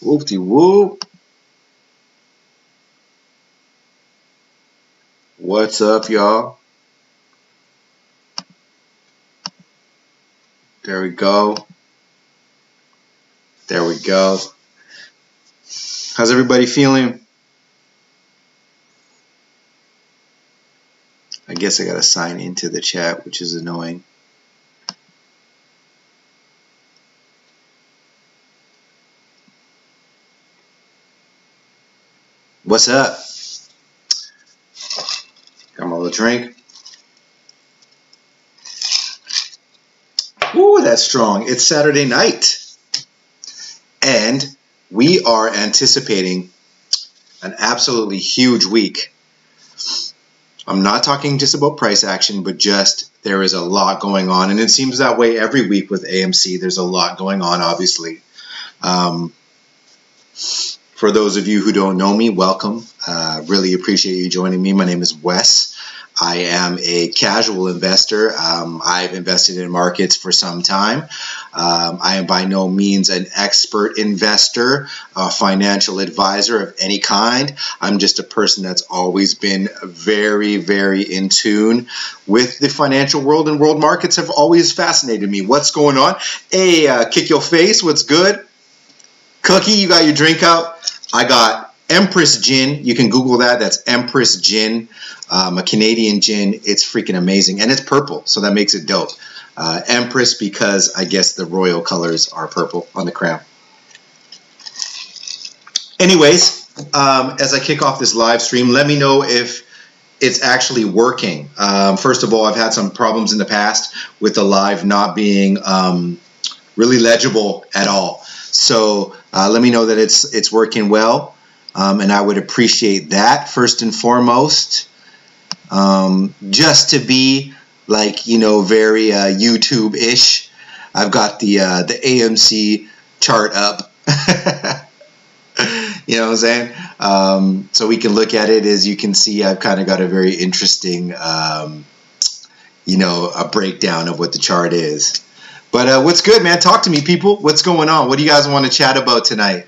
Whoop-de-whoop. What's up, y'all? There we go. There we go. How's everybody feeling? I guess I gotta sign into the chat, which is annoying. What's up? Got my little drink. Ooh, that's strong. It's Saturday night. And we are anticipating an absolutely huge week. I'm not talking just about price action, but just there is a lot going on. And it seems that way every week with AMC. There's a lot going on, obviously. For those of you who don't know me, welcome. Really appreciate you joining me. My name is Wes. I am a casual investor. I've invested in markets for some time. I am by no means an expert investor, a financial advisor of any kind. I'm just a person that's always been very, very in tune with the financial world, and world markets have always fascinated me. What's going on? Hey, Kick Your Face, what's good? Cookie, you got your drink out? I got Empress Gin. You can Google that. That's Empress Gin, a Canadian gin. It's freaking amazing. And it's purple, so that makes it dope. Empress because I guess the royal colors are purple on the crown. Anyways, as I kick off this live stream, let me know if it's actually working. First of all, I've had some problems in the past with the live not being really legible at all. So let me know that it's working well. And I would appreciate that first and foremost, just to be like, you know, very YouTube-ish. I've got the AMC chart up, you know what I'm saying? So we can look at it. As you can see, I've kind of got a very interesting, you know, a breakdown of what the chart is. But what's good, man? Talk to me, people. What's going on? What do you guys want to chat about tonight?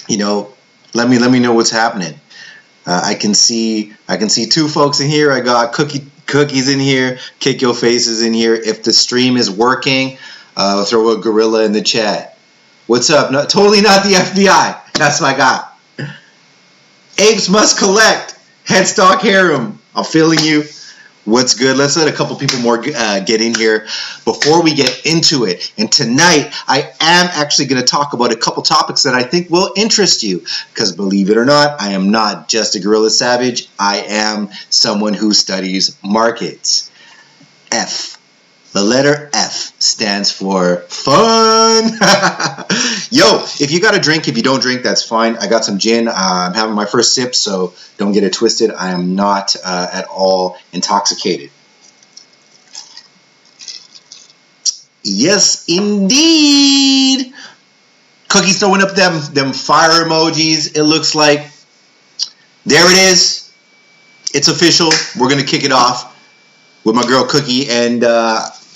You know, let me know what's happening. I can see two folks in here. I got cookies in here. Kick Your Faces in here. If the stream is working, throw a gorilla in the chat. What's up? No, totally not the FBI. That's my guy. Apes must collect. Headstock harem. I'm feeling you. What's good? Let's let a couple people more get in here before we get into it. And tonight, I am actually going to talk about a couple topics that I think will interest you. Because believe it or not, I am not just a guerrilla savage. I am someone who studies markets. F. The letter F stands for fun. Yo, if you got a drink, if you don't drink, that's fine. I got some gin. I'm having my first sip, so don't get it twisted. I am not at all intoxicated. Yes, indeed. Cookie's throwing up them fire emojis. It looks like. There it is. It's official. We're going to kick it off with my girl Cookie, and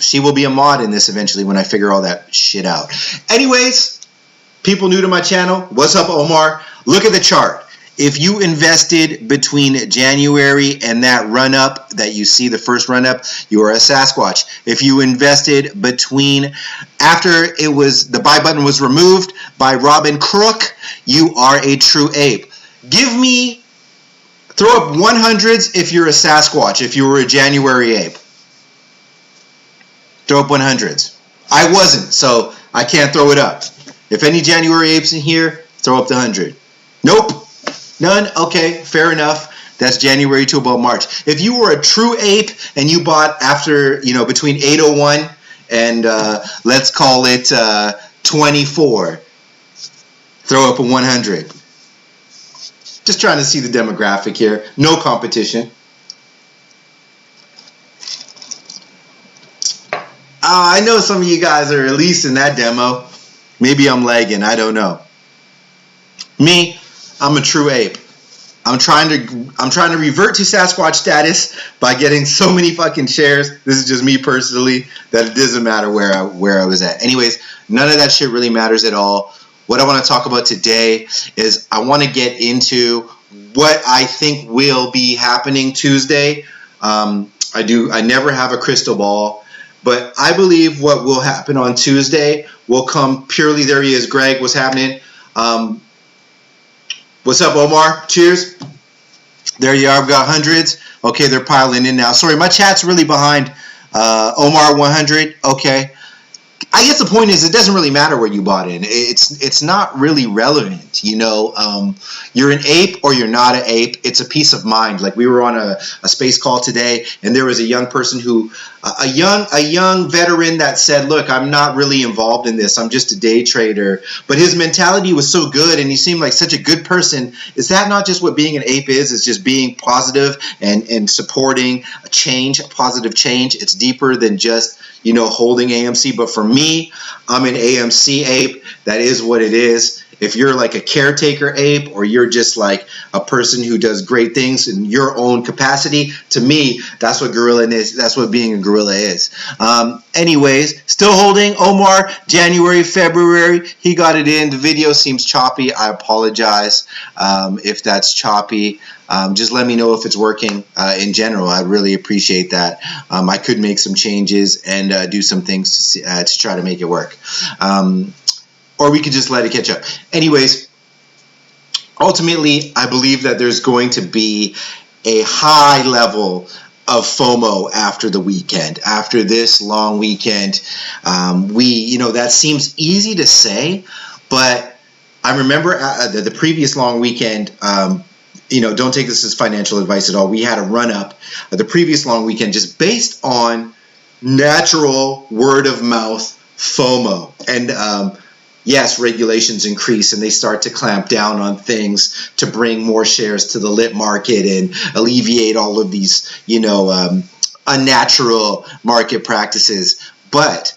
she will be a mod in this eventually when I figure all that shit out. Anyways, people new to my channel, what's up, Omar? Look at the chart. If you invested between January and that run-up that you see, the first run-up, you are a Sasquatch. If you invested between after it was the buy button was removed by Robin Crook, you are a true ape. Throw up 100s if you're a Sasquatch, if you were a January ape. Throw up 100s. I wasn't, so I can't throw it up. If any January apes in here, throw up the 100. Nope. None? Okay, fair enough. That's January to about March. If you were a true ape and you bought after, you know, between 801 and let's call it 24, throw up a 100. Just trying to see the demographic here. No competition. I know some of you guys are at least in that demo. Maybe I'm lagging. I don't know. Me, I'm a true ape. I'm trying to revert to Sasquatch status by getting so many fucking shares. This is just me personally, that it doesn't matter where I was at. Anyways, none of that shit really matters at all. What I want to talk about today is I want to get into what I think will be happening Tuesday. I never have a crystal ball, but I believe what will happen on Tuesday will come purely. There he is, Greg. What's happening? What's up, Omar? Cheers. There you are. I've got hundreds. Okay, they're piling in now. Sorry, my chat's really behind. Omar 100. Okay. I guess the point is it doesn't really matter where you bought in. It's not really relevant, you know. You're an ape or you're not an ape. It's a peace of mind. Like we were on a space call today, and there was a young person who, a young veteran that said, "Look, I'm not really involved in this. I'm just a day trader." But his mentality was so good, and he seemed like such a good person. Is that not just what being an ape is? It's just being positive and supporting a change, a positive change. It's deeper than just, you know, holding AMC. But for me, I'm an AMC ape. That is what it is. If you're like a caretaker ape, or you're just like a person who does great things in your own capacity, to me, that's what gorilla is. That's what being a gorilla is. Anyways, still holding Omar, January, February. He got it in. The video seems choppy. I apologize if that's choppy. Just let me know if it's working in general. I'd really appreciate that. I could make some changes and do some things to try to make it work. Or we could just let it catch up. Anyways, ultimately, I believe that there's going to be a high level of FOMO after the weekend, after this long weekend. That seems easy to say, but I remember the previous long weekend. Don't take this as financial advice at all. We had a run up the previous long weekend just based on natural word of mouth FOMO. And yes, regulations increase and they start to clamp down on things to bring more shares to the lit market and alleviate all of these, unnatural market practices. But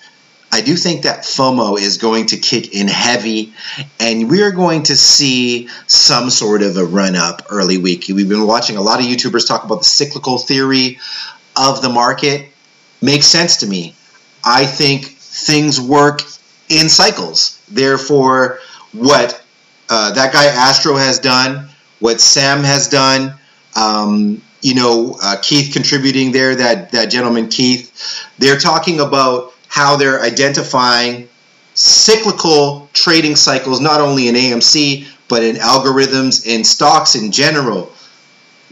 I do think that FOMO is going to kick in heavy, and we're going to see some sort of a run-up early week. We've been watching a lot of YouTubers talk about the cyclical theory of the market. Makes sense to me. I think things work in cycles. Therefore, what that guy Astro has done, what Sam has done, Keith contributing there, that gentleman Keith, they're talking about how they're identifying cyclical trading cycles, not only in AMC, but in algorithms, in stocks in general.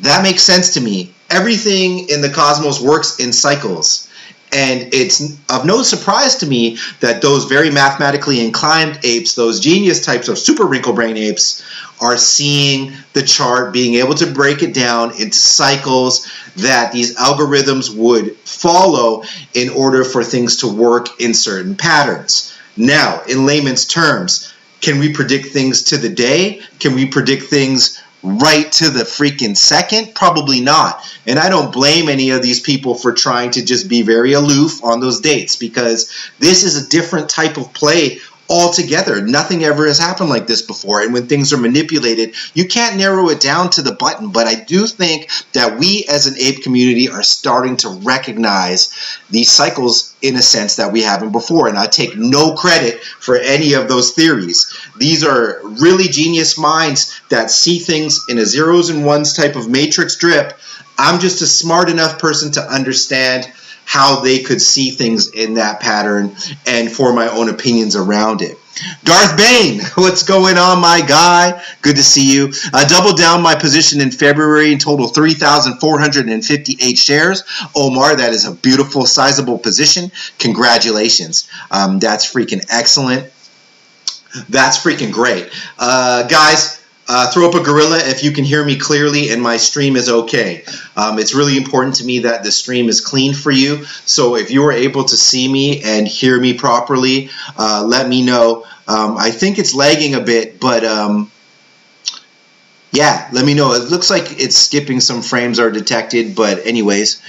That makes sense to me. Everything in the cosmos works in cycles. And it's of no surprise to me that those very mathematically inclined apes, those genius types of super wrinkle brain apes, are seeing the chart, being able to break it down into cycles that these algorithms would follow in order for things to work in certain patterns. Now, in layman's terms, can we predict things to the day? Can we predict things right to the freaking second? Probably not. And I don't blame any of these people for trying to just be very aloof on those dates, because this is a different type of play altogether. Nothing ever has happened like this before. And when things are manipulated, you can't narrow it down to the button. But I do think that we as an ape community are starting to recognize these cycles in a sense that we haven't before. And I take no credit for any of those theories. These are really genius minds that see things in a zeros and ones type of matrix drip. I'm just a smart enough person to understand how they could see things in that pattern and form my own opinions around it. Darth Bane, what's going on, my guy? Good to see you. I doubled down my position in February, in total 3,458 shares. Omar, that is a beautiful, sizable position. Congratulations. That's freaking excellent. That's freaking great. Guys, throw up a gorilla if you can hear me clearly and my stream is okay. It's really important to me that the stream is clean for you. So if you are able to see me and hear me properly, let me know. I think it's lagging a bit, but yeah, let me know. It looks like it's skipping. Some frames are detected, but anyways.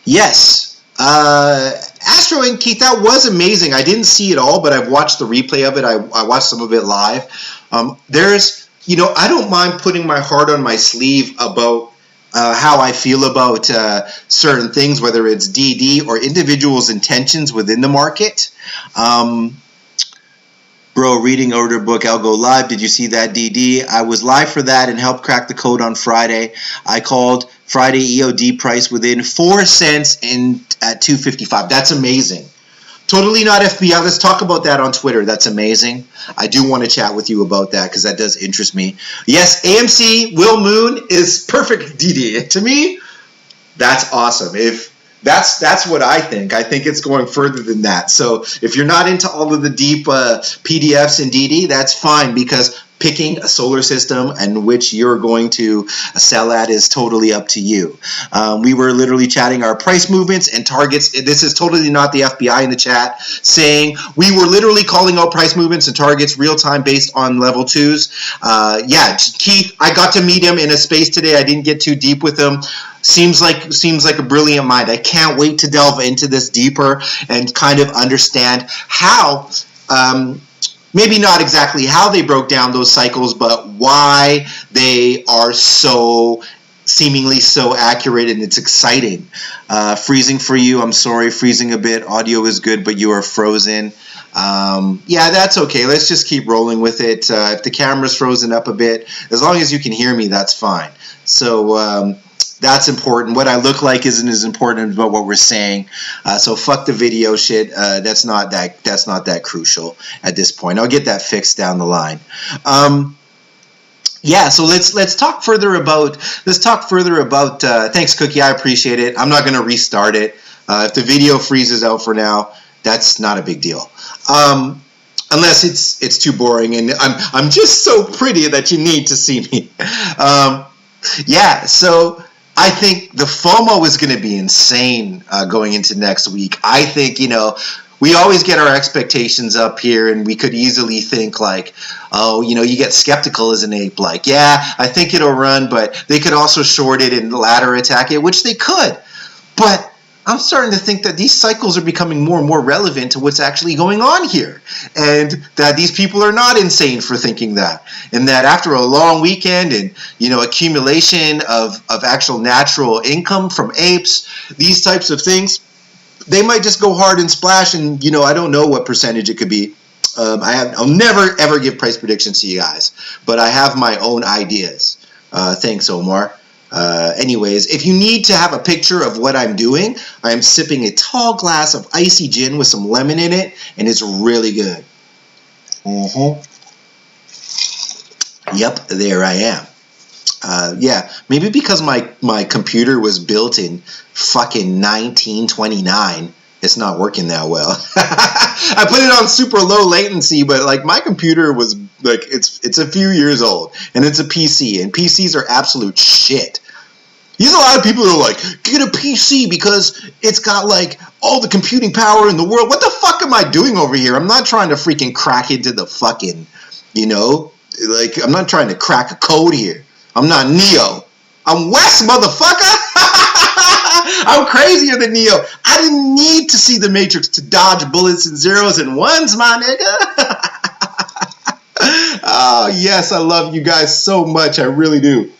Yes. Astro and Keith, that was amazing. I didn't see it all, but I've watched the replay of it. I watched some of it live. There's I don't mind putting my heart on my sleeve about how I feel about certain things, whether it's DD or individuals' intentions within the market. Bro, reading order book, I'll go live. Did you see that, DD? I was live for that and helped crack the code on Friday. I called Friday EOD price within 4 cents at 255. That's amazing. Totally not FBI. Let's talk about that on Twitter. That's amazing. I do want to chat with you about that because that does interest me. Yes, AMC Will Moon is perfect, DD. To me, that's awesome. If that's what I think. I think it's going further than that. So if you're not into all of the deep PDFs and DD, that's fine, because picking a solar system and which you're going to sell at is totally up to you. We were literally chatting our price movements and targets. This is totally not the FBI in the chat saying we were literally calling out price movements and targets real time based on level 2s. Yeah, Keith, I got to meet him in a space today. I didn't get too deep with him. Seems like a brilliant mind. I can't wait to delve into this deeper and kind of understand how, maybe not exactly how they broke down those cycles, but why they are so seemingly so accurate, and it's exciting. Freezing for you. I'm sorry, freezing a bit. Audio is good, but you are frozen. Yeah, that's okay. Let's just keep rolling with it. If the camera's frozen up a bit, as long as you can hear me, that's fine. So that's important. What I look like isn't as important about what we're saying. So fuck the video shit. That's not that crucial at this point. I'll get that fixed down the line. Yeah, so let's talk further about thanks, Cookie. I appreciate it. I'm not going to restart it. If the video freezes out for now, that's not a big deal. Unless it's too boring and I'm just so pretty that you need to see me. Yeah, so I think the FOMO is going to be insane going into next week. I think, we always get our expectations up here, and we could easily think like, oh, you get skeptical as an ape. Like, yeah, I think it'll run, but they could also short it and ladder attack it, which they could. But I'm starting to think that these cycles are becoming more and more relevant to what's actually going on here, and that these people are not insane for thinking that, and that after a long weekend and accumulation of actual natural income from apes, these types of things, they might just go hard and splash, and I don't know what percentage it could be. I'll never ever give price predictions to you guys, but I have my own ideas. Thanks, Omar. Anyways, if you need to have a picture of what I'm doing, I'm sipping a tall glass of icy gin with some lemon in it, and it's really good. Yep, there I am. Yeah, maybe because my computer was built in fucking 1929, it's not working that well. I put it on super low latency, but like my computer was like, it's a few years old, and it's a PC, and PCs are absolute shit. There's a lot of people who are like, get a PC because it's got like all the computing power in the world. What the fuck am I doing over here? I'm not trying to freaking crack into the fucking, like I'm not trying to crack a code here. I'm not Neo. I'm Wes, motherfucker. I'm crazier than Neo. I didn't need to see the Matrix to dodge bullets and zeros and ones, my nigga. Oh, yes, I love you guys so much. I really do.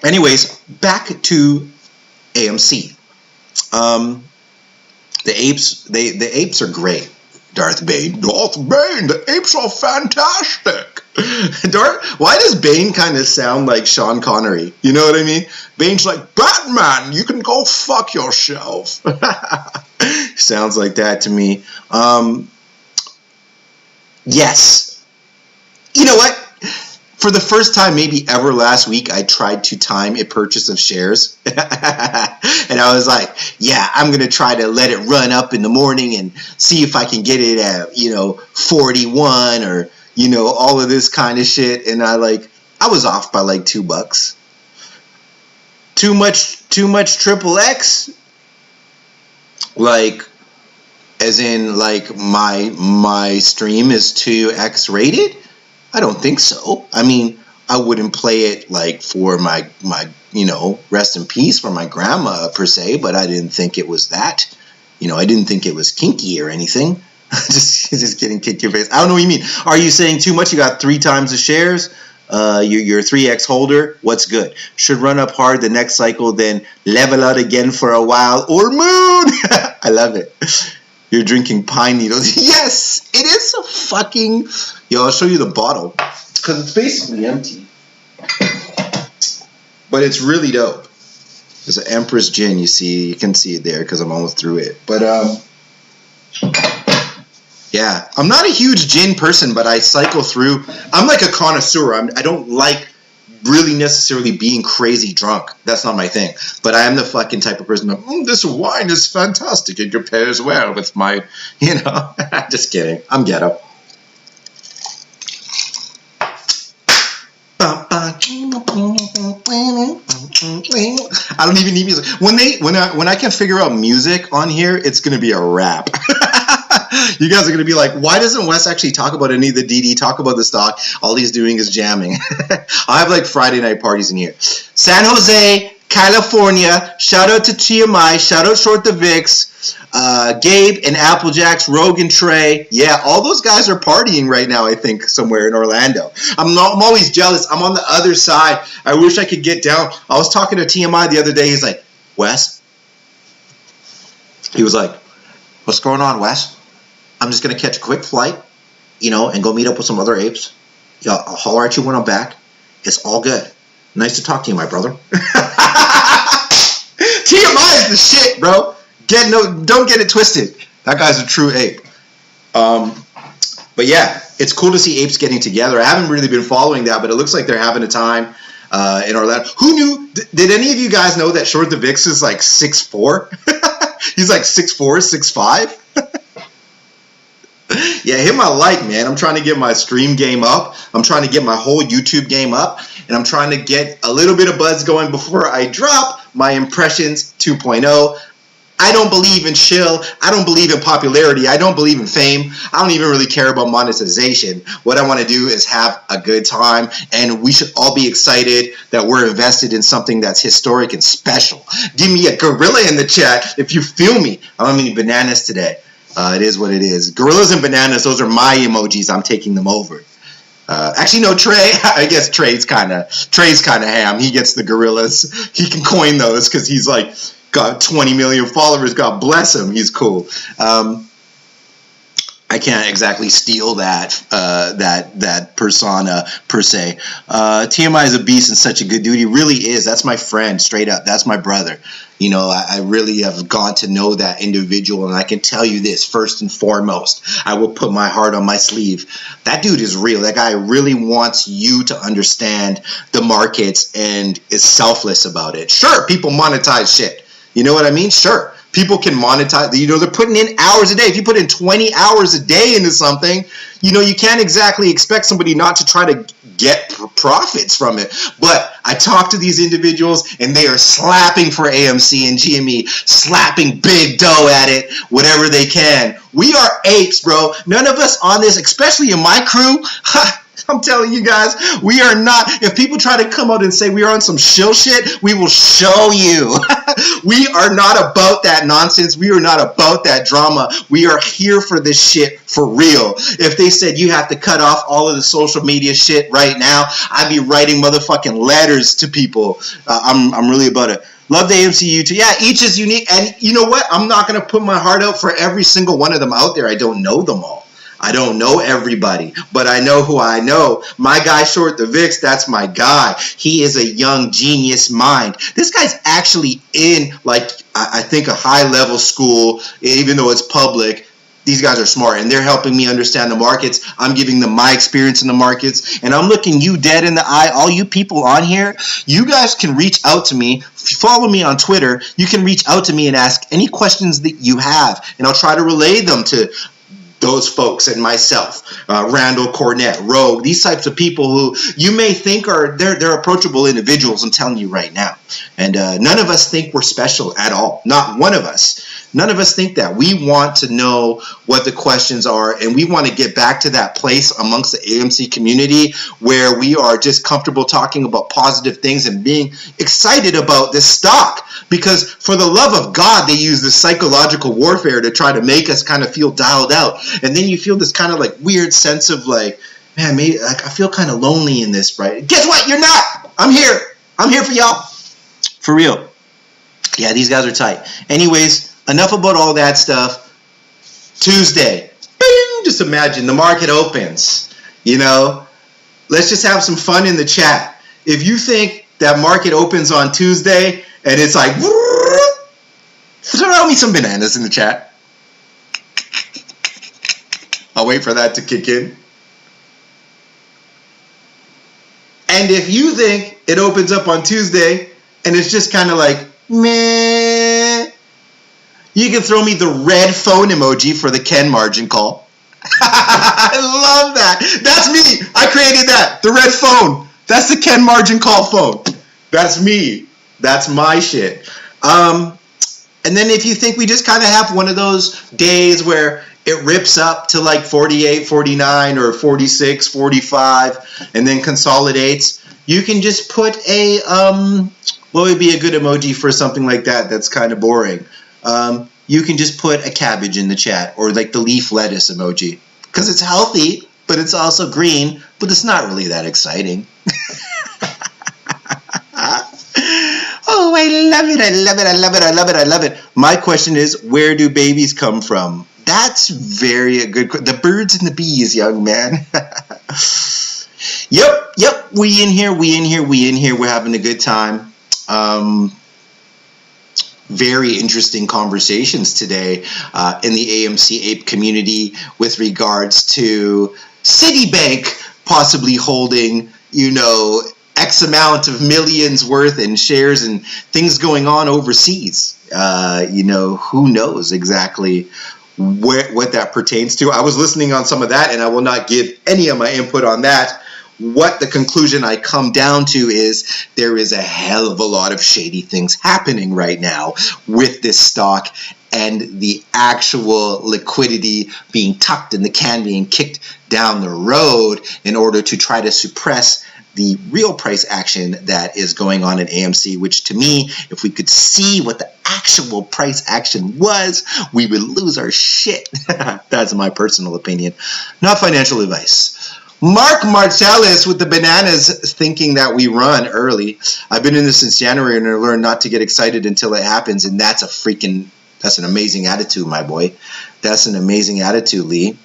Anyways, back to AMC. The apes are great. Darth Bane, the apes are fantastic. Why does Bane kind of sound like Sean Connery? You know what I mean? Bane's like, Batman, you can go fuck yourself. Sounds like that to me. Yes. You know what? For the first time maybe ever last week, I tried to time a purchase of shares. And I was like, yeah, I'm going to try to let it run up in the morning and see if I can get it at, 41 or, all of this kind of shit. And I was off by like $2. Too much triple X? Like, as in like my stream is 2X rated? I don't think so. I mean, I wouldn't play it like for my rest in peace for my grandma per se, but I didn't think it was that. I didn't think it was kinky or anything. just kidding. Kick your face. I don't know what you mean. Are you saying too much? You got 3 times the shares. You're 3x holder. What's good? Should run up hard the next cycle, then level out again for a while or moon. I love it. You're drinking pine needles. Yes, it is a fucking. Yo, I'll show you the bottle because it's basically empty, but it's really dope. There's an Empress gin. You see, you can see it there because I'm almost through it. But yeah, I'm not a huge gin person, but I cycle through. I'm like a connoisseur. I don't like really necessarily being crazy drunk. That's not my thing. But I am the fucking type of person that, this wine is fantastic. It compares well with my, Just kidding. I'm ghetto. I don't even need music. When I can figure out music on here, it's gonna be a rap. You guys are gonna be like, why doesn't Wes actually talk about any of the DD, talk about the stock? All he's doing is jamming. I have like Friday night parties in here. San Jose, California. Shout out to TMI. Shout out Short the Vix. Gabe and Applejacks, Rogan, Trey. Yeah, all those guys are partying right now, I think, somewhere in Orlando. I'm always jealous. I'm on the other side. I wish I could get down. I was talking to TMI the other day. He's like, Wes? He was like, what's going on, Wes? I'm just going to catch a quick flight, and go meet up with some other apes. I'll holler at you when I'm back. It's all good. Nice to talk to you, my brother. TMI is the shit, bro. Don't get it twisted. That guy's a true ape. But yeah, it's cool to see apes getting together. I haven't really been following that, but it looks like they're having a time in Orlando. Who knew? Did any of you guys know that Short the Vix is like 6'4"? He's like 6'4", 6'5". Yeah, him I like, man. I'm trying to get my stream game up. I'm trying to get my whole YouTube game up. And I'm trying to get a little bit of buzz going before I drop my Impressions 2.0. I don't believe in shill. I don't believe in popularity. I don't believe in fame. I don't even really care about monetization. What I want to do is have a good time, and we should all be excited that we're invested in something that's historic and special. Give me a gorilla in the chat if you feel me. I don't mean bananas today. It is what it is. Gorillas and bananas, those are my emojis. I'm taking them over. Actually, no, Trey. I guess Trey's kind of ham. He gets the gorillas. He can coin those because he's like got 20 million followers. God bless him. He's cool. I can't exactly steal that persona per se. TMI is a beast and such a good dude. He really is. That's my friend, straight up. That's my brother. I really have gone to know that individual, and I can tell you this, first and foremost, I will put my heart on my sleeve. That dude is real. That guy really wants you to understand the markets and is selfless about it. Sure, people monetize shit. You know what I mean? Sure. People can monetize, they're putting in hours a day. If you put in 20 hours a day into something, you can't exactly expect somebody not to try to get profits from it. But I talk to these individuals and they are slapping for AMC and GME, slapping big dough at it, whatever they can. We are apes, bro. None of us on this, especially in my crew, I'm telling you guys, we are not. If people try to come out and say we are on some shill shit, we will show you. We are not about that nonsense. We are not about that drama. We are here for this shit for real. If they said you have to cut off all of the social media shit right now, I'd be writing motherfucking letters to people. I'm really about it. Love the AMC YouTube. Yeah, each is unique. And you know what? I'm not going to put my heart out for every single one of them out there. I don't know them all. I don't know everybody, but I know who I know. My guy, Short the Vix, that's my guy. He is a young genius mind. This guy's actually in, I think, a high-level school, even though it's public. These guys are smart, and they're helping me understand the markets. I'm giving them my experience in the markets, and I'm looking you dead in the eye. All you people on here, you guys can reach out to me. If you follow me on Twitter, you can reach out to me and ask any questions that you have, and I'll try to relay them to those folks and myself, Randall, Cornett, Rogue, these types of people who you may think they're approachable individuals. I'm telling you right now. And none of us think we're special at all. Not one of us. None of us think that. We want to know what the questions are, and we want to get back to that place amongst the AMC community where we are just comfortable talking about positive things and being excited about this stock. Because for the love of God, they use this psychological warfare to try to make us kind of feel dialed out. And then you feel this kind of like weird sense of like, man, maybe like I feel kind of lonely in this, right? Guess what? You're not. I'm here. I'm here for y'all. For real. Yeah, these guys are tight. Anyways, enough about all that stuff. Tuesday. Bing! Just imagine the market opens. You know, let's just have some fun in the chat. If you think that market opens on Tuesday and it's like, throw me some bananas in the chat. I'll wait for that to kick in. And if you think it opens up on Tuesday and it's just kind of like, meh, you can throw me the red phone emoji for the Ken margin call. I love that. That's me. I created that. The red phone. That's the Ken margin call phone. That's me. That's my shit. And then if you think we just kind of have one of those days where it rips up to like 48, 49 or 46, 45 and then consolidates, you can just put a, what would be a good emoji for something like that that's kind of boring? You can just put a cabbage in the chat or like the leaf lettuce emoji because it's healthy, but it's also green, but it's not really that exciting. Oh, I love it. I love it. I love it. I love it. I love it. My question is, where do babies come from? That's very a good question. The birds and the bees, young man. Yep. We in here. We're having a good time. Very interesting conversations today in the AMC Ape community with regards to Citibank possibly holding, X amount of millions worth in shares and things going on overseas. Who knows exactly what that pertains to. I was listening on some of that, and I will not give any of my input on that. What the conclusion I come down to is there is a hell of a lot of shady things happening right now with this stock and the actual liquidity being tucked in the can, being kicked down the road in order to try to suppress the real price action that is going on in AMC, which to me, if we could see what the actual price action was, we would lose our shit. That's my personal opinion, not financial advice. Mark Marcellus with the bananas thinking that we run early. I've been in this since January and I learned not to get excited until it happens, and that's an amazing attitude, my boy. That's an amazing attitude, Lee.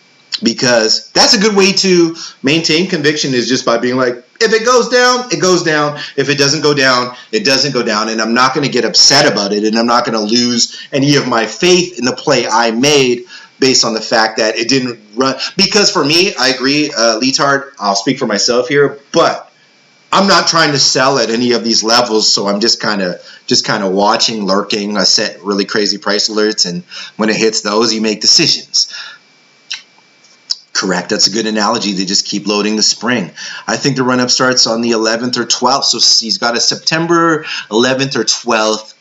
Because that's a good way to maintain conviction, is just by being like, if it goes down, it goes down. If it doesn't go down, it doesn't go down. And I'm not going to get upset about it. And I'm not going to lose any of my faith in the play I made based on the fact that it didn't run. Because for me, I agree, Leetard, I'll speak for myself here, but I'm not trying to sell at any of these levels. So I'm just kind of watching, lurking. I set really crazy price alerts. And when it hits those, you make decisions. Correct. That's a good analogy. They just keep loading the spring. I think the run-up starts on the 11th or 12th. So he's got a September 11th or 12th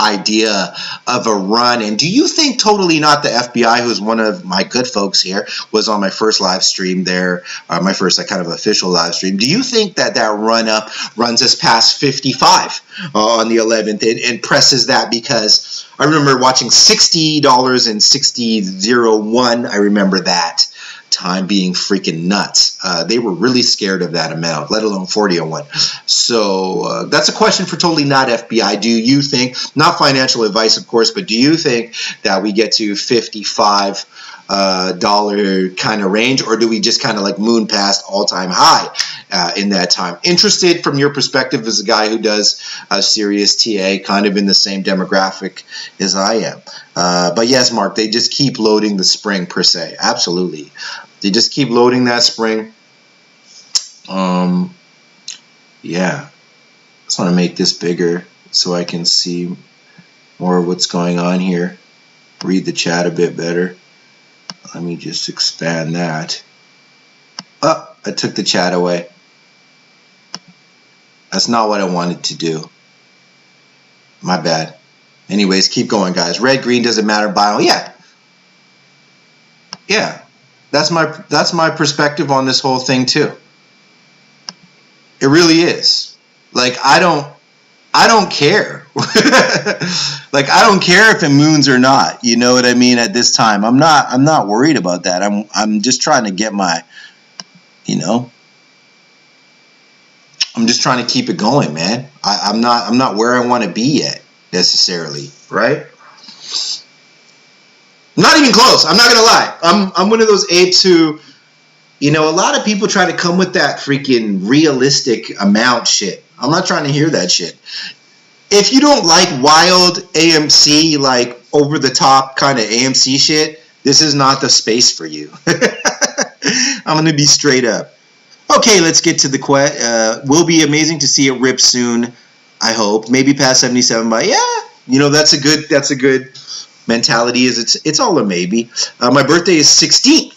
idea of a run. And do you think totally not the FBI, who's one of my good folks here, was on my first live stream there, my first kind of official live stream. Do you think that run-up runs us past 55 on the 11th and presses that? Because I remember watching $60 and 60.01. I remember that time being freaking nuts. They were really scared of that amount, let alone 40.01. So that's a question for totally not FBI. Do you think, not financial advice, of course, but do you think that we get to $55 kind of range, or do we just kind of like moon past all-time high in that time? Interested from your perspective as a guy who does serious TA, kind of in the same demographic as I am. But yes, Mark, they just keep loading the spring per se. Absolutely. They just keep loading that spring. Yeah. Just want to make this bigger so I can see more of what's going on here. Read the chat a bit better. Let me just expand that. Oh, I took the chat away. That's not what I wanted to do. My bad. Anyways, keep going, guys. Red, green, doesn't matter. Bio. Yeah. That's my perspective on this whole thing too. It really is. Like, I don't care. Like, I don't care if it moons or not. You know what I mean? At this time, I'm not worried about that. I'm just trying to get my, I'm just trying to keep it going, man. I'm not where I want to be yet necessarily, right? Not even close. I'm not gonna lie. I'm one of those apes who, a lot of people try to come with that freaking realistic amount shit. I'm not trying to hear that shit. If you don't like wild AMC, like over the top kind of AMC shit, this is not the space for you. I'm gonna be straight up. Okay, let's get to the will be amazing to see it rip soon. I hope maybe past 77, but yeah, that's a good mentality. It's all a maybe. My birthday is 16th.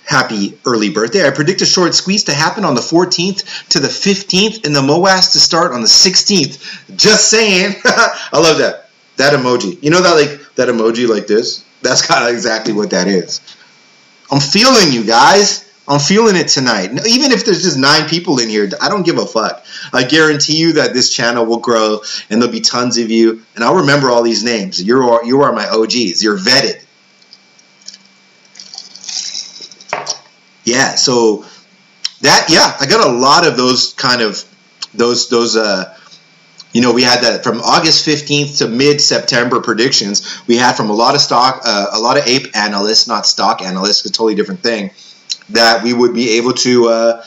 Happy early birthday. I predict a short squeeze to happen on the 14th to the 15th and the Moass to start on the 16th. Just saying. I love that. That emoji. You know that emoji like this? That's kind of exactly what that is. I'm feeling you guys. I'm feeling it tonight. Even if there's just 9 people in here, I don't give a fuck. I guarantee you that this channel will grow and there'll be tons of you. And I'll remember all these names. You are my OGs. You're vetted. Yeah, so I got a lot of those kind of, we had that from August 15th to mid-September predictions. We had from a lot of ape analysts, not stock analysts, a totally different thing, that we would be able to,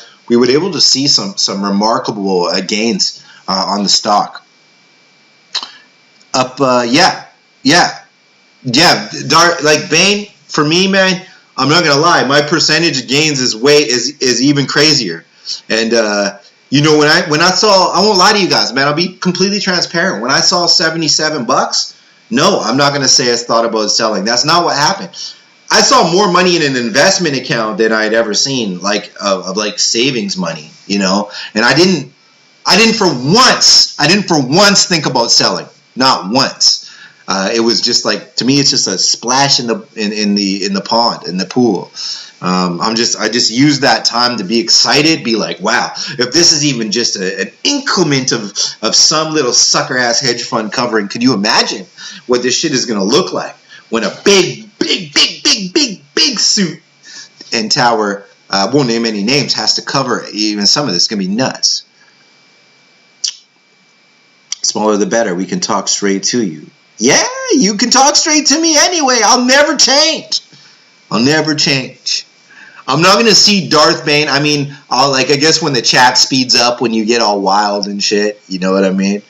see some remarkable gains on the stock. Up, like Bain, for me, man, I'm not gonna lie, my percentage gains is even crazier. And when I saw, I won't lie to you guys, man, I'll be completely transparent. When I saw $77, no, I'm not gonna say I thought about selling. That's not what happened. I saw more money in an investment account than I'd ever seen, of savings money, and I didn't for once think about selling, not once. It was just like, to me, it's just a splash in the pond, in the pool. I just use that time to be excited, be like, wow, if this is even just an increment of some little sucker ass hedge fund covering, could you imagine what this shit is going to look like when a big suit and tower, won't name any names, has to cover even some of this? It's going to be nuts. Smaller the better. We can talk straight to you. Yeah, you can talk straight to me anyway. I'll never change. I'm not going to see Darth Bane. I mean, I guess when the chat speeds up, when you get all wild and shit, you know what I mean?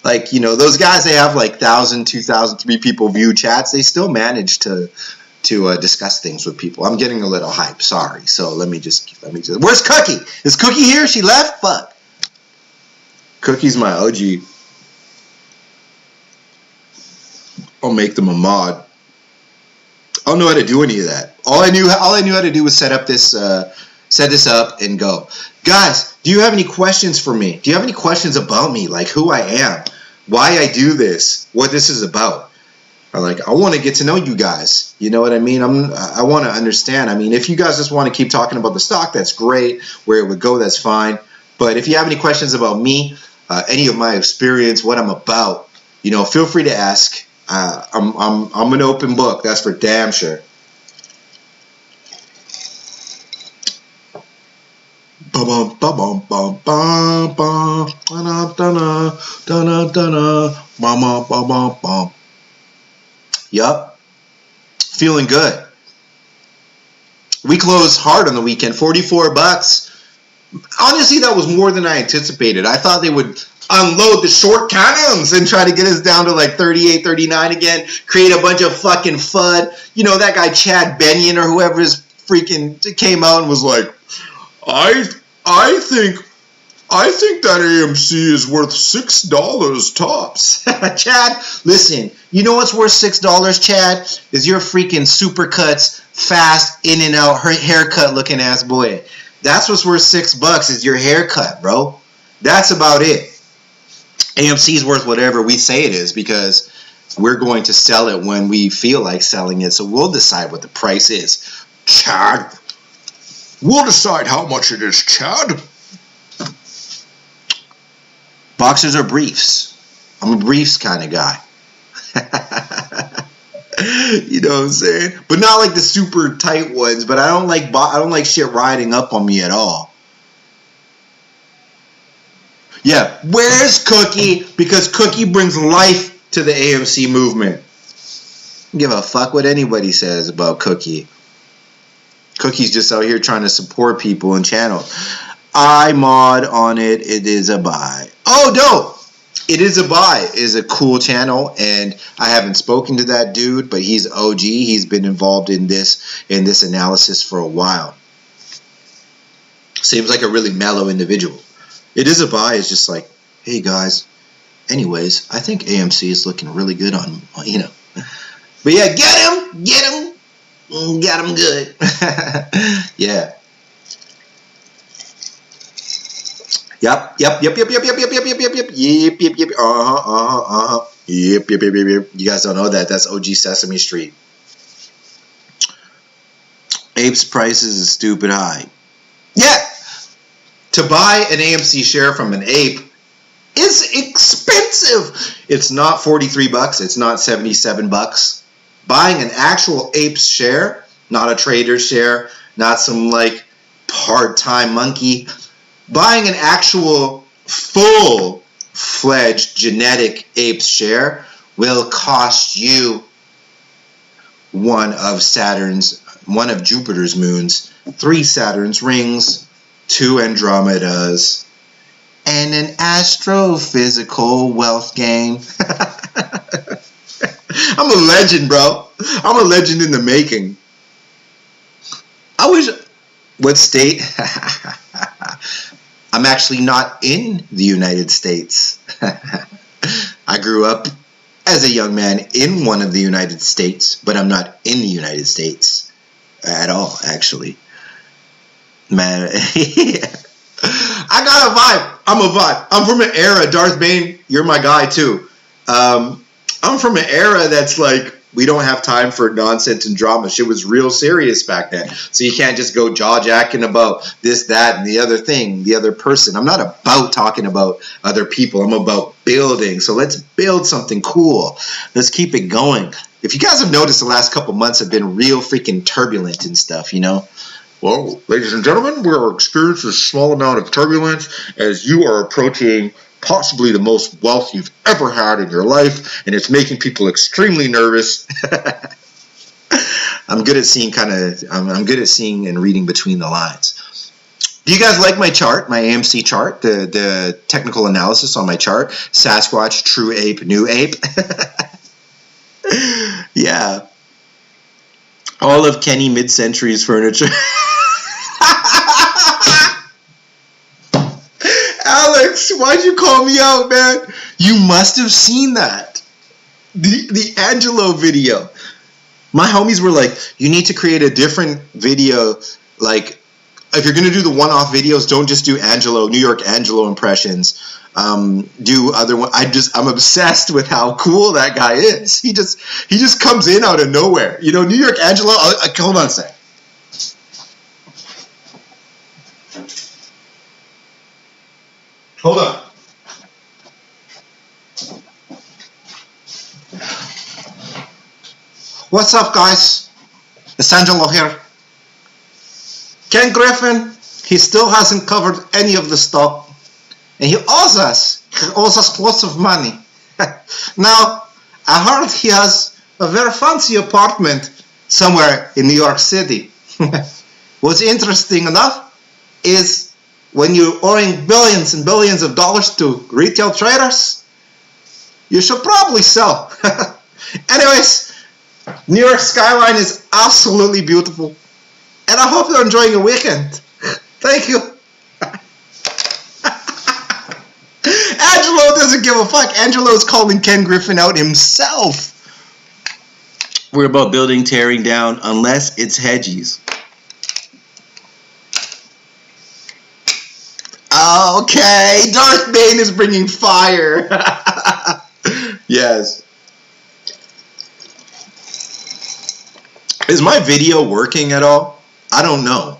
Like, those guys, they have 1,000, 2,000, 3 people view chats. They still manage to discuss things with people. I'm getting a little hype. Sorry. So let me just. Where's Cookie? Is Cookie here? She left? Fuck. Cookie's my OG. I'll make them a mod. I don't know how to do any of that. All I knew how to do was set this up and go. Guys, do you have any questions for me? Do you have any questions about me, like who I am, why I do this, what this is about? I want to get to know you guys. You know what I mean? I want to understand. I mean, if you guys just want to keep talking about the stock, that's great. Where it would go, that's fine. But if you have any questions about me, any of my experience, what I'm about, feel free to ask. I'm an open book, that's for damn sure. Yup. Feeling good. We closed hard on the weekend, $44. Honestly, that was more than I anticipated. I thought they would unload the short cannons and try to get us down to 38, 39 again, create a bunch of fucking FUD. That guy Chad Benyon or whoever is freaking came out and was like, I think that AMC is worth $6 tops. Chad, listen, you know what's worth $6, Chad? Is your freaking Supercuts fast in and out haircut looking ass boy. That's what's worth $6 is your haircut, bro. That's about it. AMC is worth whatever we say it is because we're going to sell it when we feel like selling it. So we'll decide what the price is. Chad, we'll decide how much it is, Chad. Boxers or briefs? I'm a briefs kind of guy. You know what I'm saying? But not like the super tight ones. But I don't like shit riding up on me at all. Yeah, where's Cookie? Because Cookie brings life to the AMC movement. I don't give a fuck what anybody says about Cookie. Cookie's just out here trying to support people and channels. I mod on it. It is a buy. Oh, no. It is a buy. It is a cool channel, and I haven't spoken to that dude, but he's OG. He's been involved in this analysis for a while. Seems like a really mellow individual. It is a buy. It's just like, hey guys. Anyways, I think AMC is looking really good on, you know. But yeah, get him good. Yeah. Yep. Yep. You guys don't know that. That's OG Sesame Street. Ape's prices is stupid high. Yeah. To buy an AMC share from an ape is expensive. It's not $43. It's not $77. Buying an actual ape's share, not a trader's share, not some like part-time monkey. Buying an actual full-fledged genetic ape's share will cost you one of Jupiter's moons, 3 Saturn's rings, 2 Andromedas, and an astrophysical wealth gain. I'm a legend, bro. I'm a legend in the making. I wish... What state? I'm actually not in the United States. I grew up as a young man in one of the United States, but I'm not in the United States at all, actually. Man, I got a vibe. I'm a vibe. I'm from an era, Darth Bane, you're my guy too. I'm from an era that's like, we don't have time for nonsense and drama. Shit was real serious back then. So you can't just go jaw-jacking about this, that, and the other thing, the other person. I'm not about talking about other people. I'm about building. So let's build something cool. Let's keep it going. If you guys have noticed, the last couple months have been real freaking turbulent and stuff, you know? Well, ladies and gentlemen, we are experiencing a small amount of turbulence as you are approaching possibly the most wealth you've ever had in your life, and it's making people extremely nervous. I'm good at seeing I'm good at seeing and reading between the lines. Do you guys like my chart, my AMC chart, the technical analysis on my chart? Sasquatch, true ape, new ape. Yeah. All of Kenny mid-centuries furniture. Alex, why'd you call me out, man? You must have seen that. The Angelo video. My homies were like, you need to create a different video. Like, if you're going to do the one-off videos, don't just do Angelo, New York Angelo impressions. Do other one. I'm obsessed with how cool that guy is. He just comes in out of nowhere. You know, New York Angelo, hold on a sec. Hold on. What's up, guys? It's Angelo here. Ken Griffin, he still hasn't covered any of the stuff. And he owes us. He owes us lots of money. Now, I heard he has a very fancy apartment somewhere in New York City. What's interesting enough is when you're owing billions and billions of dollars to retail traders, you should probably sell. Anyways, New York skyline is absolutely beautiful. And I hope you're enjoying your weekend. Thank you. Angelo doesn't give a fuck. Angelo is calling Ken Griffin out himself. We're about building, tearing down, unless it's hedgies. Okay, Darth Bane is bringing fire. Yes. Is my video working at all? I don't know.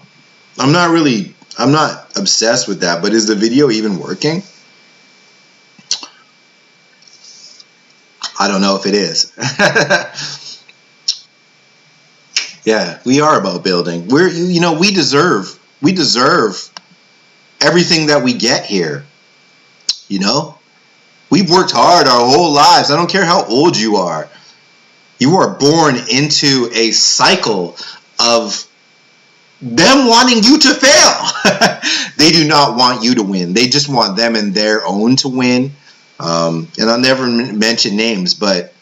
I'm not obsessed with that, but is the video even working? I don't know if it is. Yeah, we are about building. We deserve everything that we get here. You know? We've worked hard our whole lives. I don't care how old you are. You are born into a cycle of them wanting you to fail. They do not want you to win. They just want them and their own to win. And I'll never mention names, but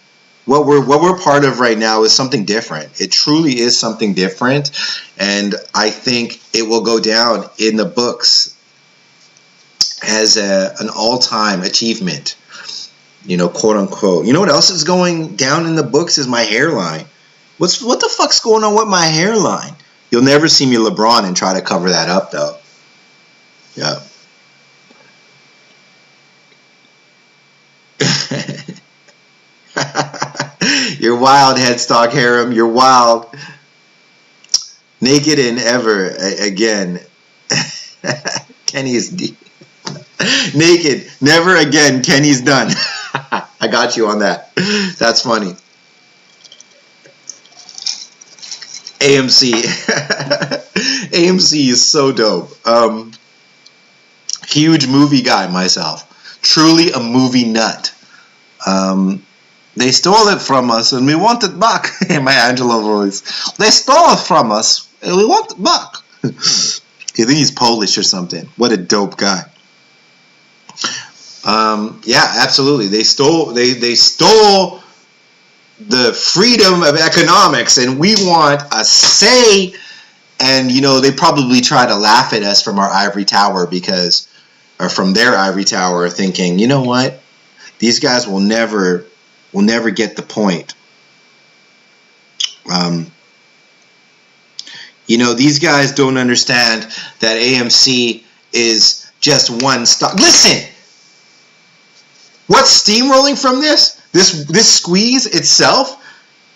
what we're part of right now is something different. It truly is something different, and I think it will go down in the books as an all-time achievement. Quote unquote. You know what else is going down in the books is my hairline. What the fuck's going on with my hairline? You'll never see me LeBron and try to cover that up though. Yeah. You're wild, Headstock Harem. You're wild. Naked and ever again. Kenny is deep. Naked. Never again. Kenny's done. I got you on that. That's funny. AMC. AMC is so dope. Huge movie guy myself. Truly a movie nut. They stole it from us and we want it back. In my Angela voice. They stole it from us and we want it back. You think he's Polish or something? What a dope guy. Yeah, absolutely. They stole the freedom of economics, and we want a say. And they probably try to laugh at us from our ivory tower or from their ivory tower, thinking, you know what, these guys will never get the point. These guys don't understand that AMC is just one stock. Listen. What's steamrolling from this squeeze itself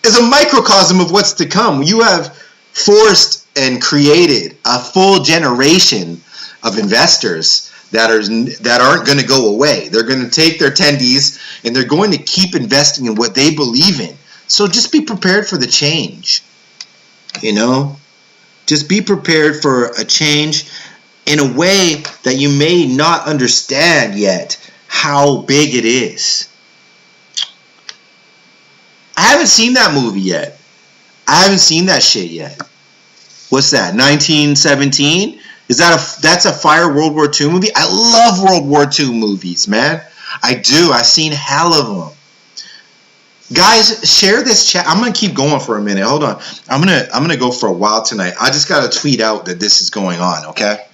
is a microcosm of what's to come. You have forced and created a full generation of investors that aren't going to go away. They're going to take their tendies and they're going to keep investing in what they believe in. So just be prepared for the change. Just be prepared for a change in a way that you may not understand yet how big it is. I haven't seen that movie yet. I haven't seen that shit yet. What's that? 1917? That's a fire World War II movie? I love World War II movies, man. I do. I've seen hell of them. Guys, share this chat. I'm gonna keep going for a minute. Hold on. I'm gonna go for a while tonight. I just gotta tweet out that this is going on, okay?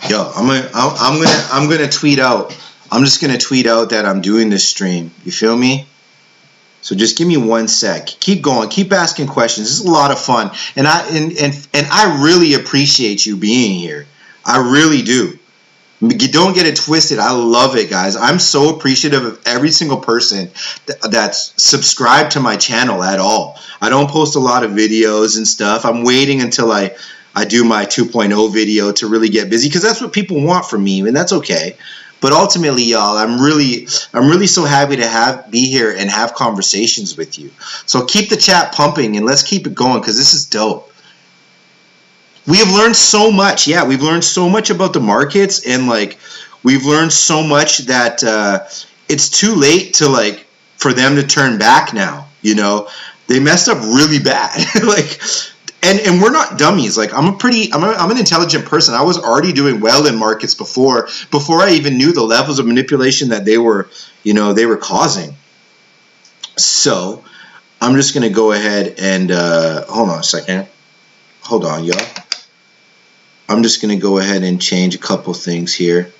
Yo, I'm gonna tweet out. I'm just gonna tweet out that I'm doing this stream. You feel me? So just give me 1 sec. Keep going. Keep asking questions. This is a lot of fun, and I really appreciate you being here. I really do. Don't get it twisted. I love it, guys. I'm so appreciative of every single person that's subscribed to my channel at all. I don't post a lot of videos and stuff. I'm waiting until I do my 2.0 video to really get busy, because that's what people want from me, and that's okay. But ultimately, y'all, I'm really so happy to be here and have conversations with you. So keep the chat pumping and let's keep it going, because this is dope. We have learned so much. Yeah, we've learned so much about the markets, and we've learned so much that it's too late to for them to turn back now. They messed up really bad. And we're not dummies. I'm an intelligent person. I was already doing well in markets before I even knew the levels of manipulation that they were causing. So I'm just gonna go ahead and hold on a second. Hold on, y'all. I'm just gonna go ahead and change a couple things here.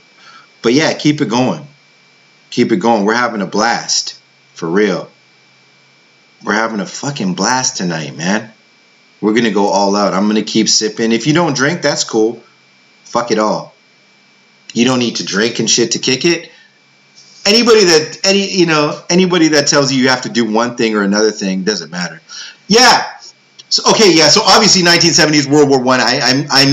But yeah, keep it going. Keep it going. We're having a blast. For real. We're having a fucking blast tonight, man. We're going to go all out. I'm going to keep sipping. If you don't drink, that's cool. Fuck it all. You don't need to drink and shit to kick it. Anybody that tells you have to do one thing or another thing doesn't matter. Yeah. So obviously 1970s World War I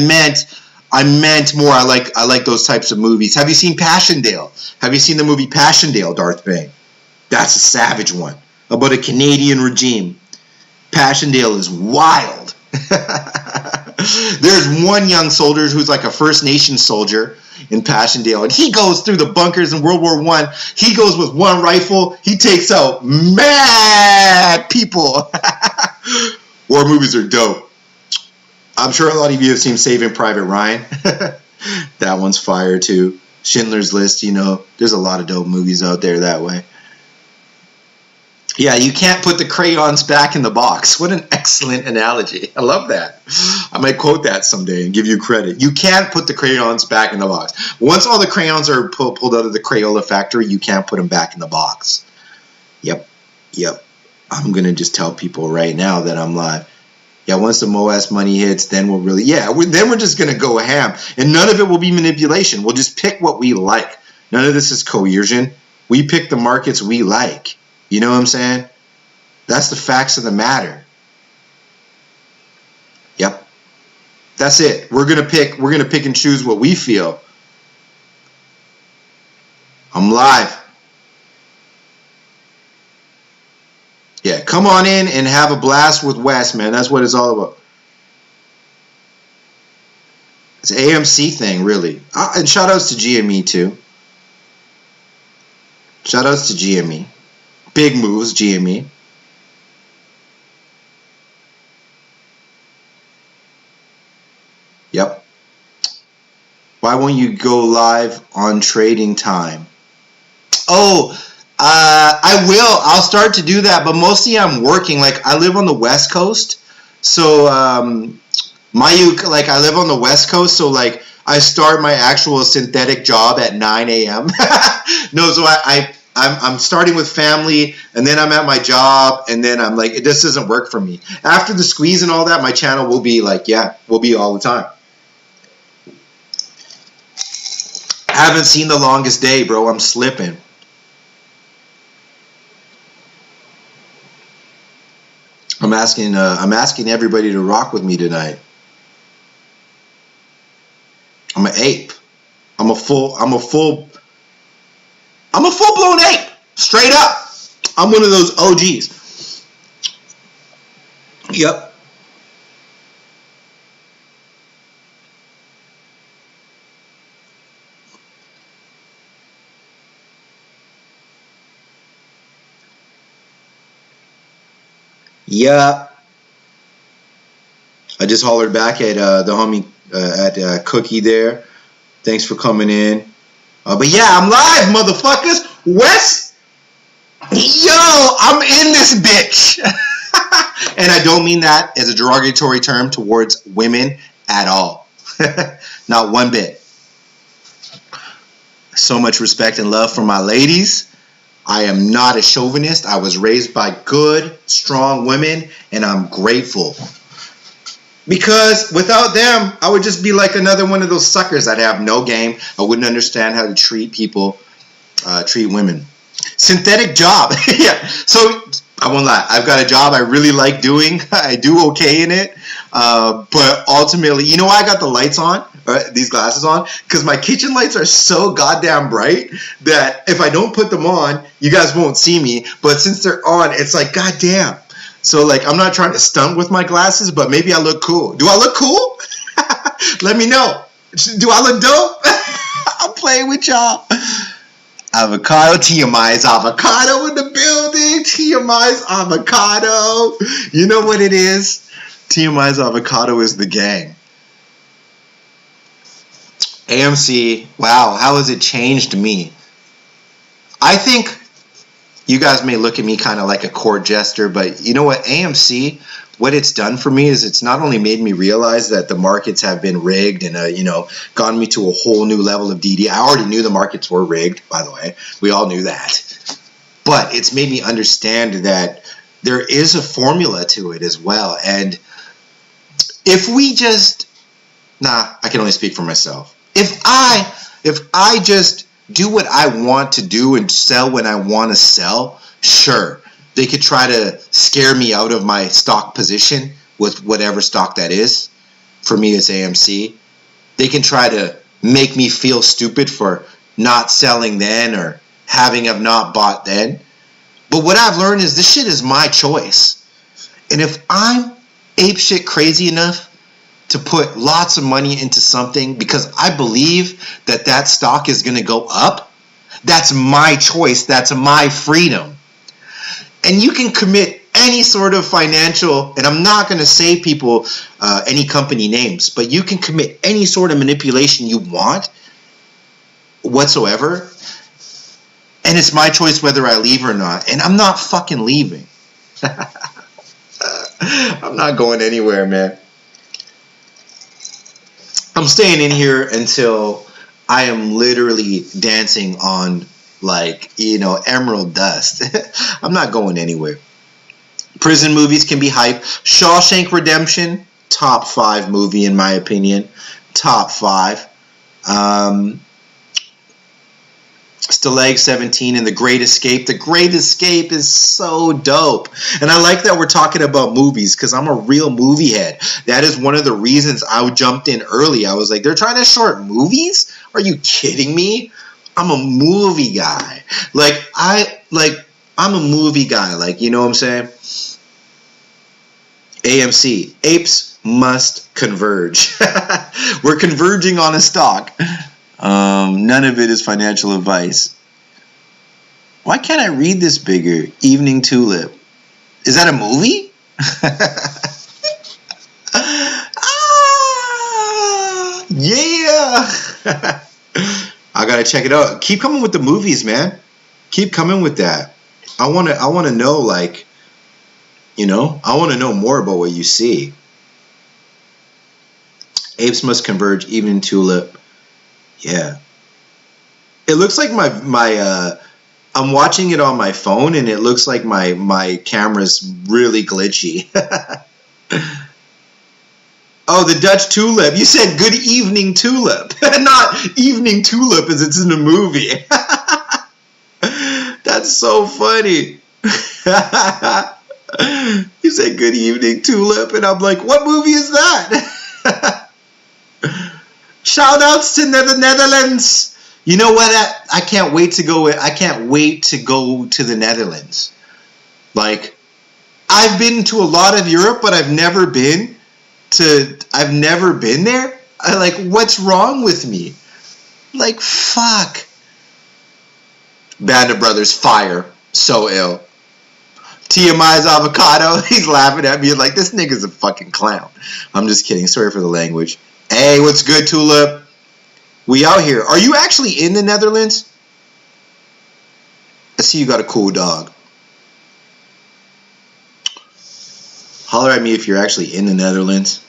meant more. I like those types of movies. Have you seen Passchendaele? Have you seen the movie Passchendaele, Darth Bane? That's a savage one about a Canadian regime. Passchendaele is wild. There's one young soldier who's like a First Nation soldier in Passchendaele, and he goes through the bunkers in World War I. He goes with one rifle. He takes out mad people. War movies are dope. I'm sure a lot of you have seen Saving Private Ryan. That one's fire too. Schindler's List, there's a lot of dope movies out there that way. Yeah, you can't put the crayons back in the box. What an excellent analogy. I love that. I might quote that someday and give you credit. You can't put the crayons back in the box. Once all the crayons are pulled out of the Crayola factory, you can't put them back in the box. Yep. I'm going to just tell people right now that I'm live. Yeah, once the Moass money hits, then we'll really, then we're just going to go ham. And none of it will be manipulation. We'll just pick what we like. None of this is coercion. We pick the markets we like. You know what I'm saying? That's the facts of the matter. Yep. That's it. We're gonna pick and choose what we feel. I'm live. Yeah, come on in and have a blast with Wes, man. That's what it's all about. It's an AMC thing, really. And shout outs to GME too. Shout outs to GME. Big moves, GME. Yep. Why won't you go live on trading time? Oh, I will. I'll start to do that, but mostly I'm working. Like, I live on the West Coast, so I live on the West Coast, so like I start my actual synthetic job at 9 a.m. No, so I'm starting with family, and then I'm at my job, and then I'm like, this doesn't work for me. After the squeeze and all that, my channel will be like, will be all the time. I haven't seen The Longest Day, bro. I'm slipping. I'm asking everybody to rock with me tonight. I'm an ape. I'm a full-blown ape. Straight up. I'm one of those OGs. Yep. Yeah. I just hollered back at the homie at Cookie there. Thanks for coming in. But yeah, I'm live, motherfuckers. Wes, yo, I'm in this bitch. And I don't mean that as a derogatory term towards women at all. Not one bit. So much respect and love for my ladies. I am not a chauvinist. I was raised by good, strong women, and I'm grateful. Because without them, I would just be like another one of those suckers. I'd have no game. I wouldn't understand how to treat people, treat women. Synthetic job. Yeah. So I won't lie. I've got a job I really like doing. I do okay in it. But ultimately, you know why I got the lights on? These glasses on? Because my kitchen lights are so goddamn bright that if I don't put them on, you guys won't see me. But since they're on, it's like, goddamn. So, like, I'm not trying to stunt with my glasses, but maybe I look cool. Do I look cool? Let me know. Do I look dope? I'm playing with y'all. Avocado, TMI's avocado in the building. TMI's avocado. You know what it is? TMI's avocado is the gang. AMC, wow, how has it changed me? I think you guys may look at me kind of like a court jester, but you know what? AMC, what it's done for me is it's not only made me realize that the markets have been rigged and, gotten me to a whole new level of DD. I already knew the markets were rigged, by the way. We all knew that. But it's made me understand that there is a formula to it as well. And if we just, I can only speak for myself. If I just do what I want to do and sell when I want to sell, sure, they could try to scare me out of my stock position with whatever stock that is. For me, it's AMC. They can try to make me feel stupid for not selling then or having have not bought then. But what I've learned is this shit is my choice. And if I'm apeshit crazy enough to put lots of money into something because I believe that that stock is going to go up, that's my choice. That's my freedom. And you can commit any sort of financial, and I'm not going to say people any company names, but you can commit any sort of manipulation you want whatsoever. And it's my choice whether I leave or not. And I'm not fucking leaving. I'm not going anywhere, man. I'm staying in here until I am literally dancing on, like, emerald dust. I'm not going anywhere. Prison movies can be hype. Shawshank Redemption, top 5 movie in my opinion. Top 5. Stalag 17 and The Great Escape. The Great Escape is so dope. And I like that we're talking about movies because I'm a real movie head. That is one of the reasons I jumped in early. I was like, they're trying to short movies? Are you kidding me? I'm a movie guy. I'm a movie guy. Like, you know what I'm saying? AMC. Apes must converge. We're converging on a stock. None of it is financial advice. Why can't I read this bigger? Evening Tulip. Is that a movie? Yeah. I gotta check it out. Keep coming with the movies, man. Keep coming with that. I wanna know, like, I wanna know more about what you see. Apes must converge. Evening Tulip. Yeah. It looks like my I'm watching it on my phone and it looks like my camera's really glitchy. Oh, the Dutch Tulip. You said Good Evening Tulip. Not Evening Tulip as it's in the movie. That's so funny. You said Good Evening Tulip and I'm like, what movie is that? Shout outs to the Netherlands. You know what? I can't wait to go. I can't wait to go to the Netherlands. Like, I've been to a lot of Europe, but I've never been there. What's wrong with me? Like, fuck. Band of Brothers, fire. So ill. TMI's avocado. He's laughing at me like, this nigga's a fucking clown. I'm just kidding. Sorry for the language. Hey, what's good, Tulip? We out here. Are you actually in the Netherlands? I see you got a cool dog. Holler at me if you're actually in the Netherlands.